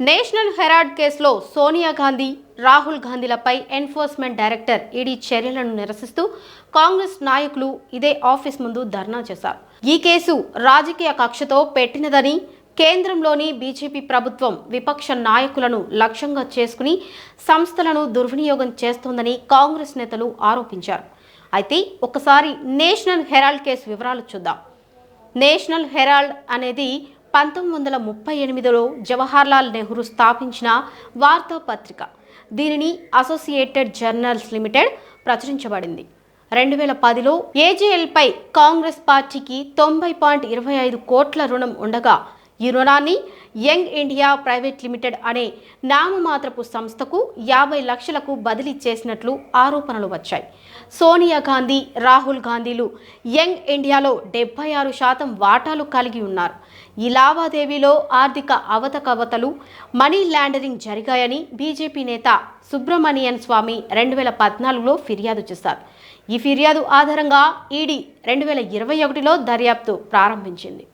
National herald కేసులో సోనియా గాంధీ, రాహుల్ గాంధీలపై enforcement director ED చర్యలను నిరసిస్తూ కాంగ్రెస్ నాయకులు ఇదే ఆఫీస్ ముందు ధర్నా చేశారు. ఈ కేసు రాజకీయ కక్షతో పెట్టినదని, కేంద్రంలోని బీజేపీ ప్రభుత్వం విపక్ష నాయకులను లక్ష్యంగా చేసుకుని సంస్థలను దుర్వినియోగం చేస్తోందని కాంగ్రెస్ నేతలు ఆరోపించారు. అయితే ఒకసారి నేషనల్ హెరాల్డ్ కేసు వివరాలు చూద్దాం. నేషనల్ హెరాల్డ్ అనేది 1938లో జవహర్లాల్ నెహ్రూ స్థాపించిన వార్తాపత్రిక. దీనిని అసోసియేటెడ్ జర్నల్స్ లిమిటెడ్ ప్రచురించబడింది. 2010లో ఏజేఎల్పై కాంగ్రెస్ పార్టీకి 90.25 కోట్ల రుణం ఉండగా ఈ రుణాన్ని యంగ్ ఇండియా ప్రైవేట్ లిమిటెడ్ అనే నామమాత్రపు సంస్థకు 50 లక్షలకు బదిలీ చేసినట్లు ఆరోపణలు వచ్చాయి. సోనియా గాంధీ, రాహుల్ గాంధీలు యంగ్ ఇండియాలో 76% వాటాలు కలిగి ఉన్నారు. ఈ లావాదేవీలో ఆర్థిక అవకతవకలు, మనీ లాండరింగ్ జరిగాయని బీజేపీ నేత సుబ్రమణియన్ స్వామి 2014లో ఫిర్యాదు చేశారు. ఈ ఫిర్యాదు ఆధారంగా ఈడీ 2021లో దర్యాప్తు ప్రారంభించింది.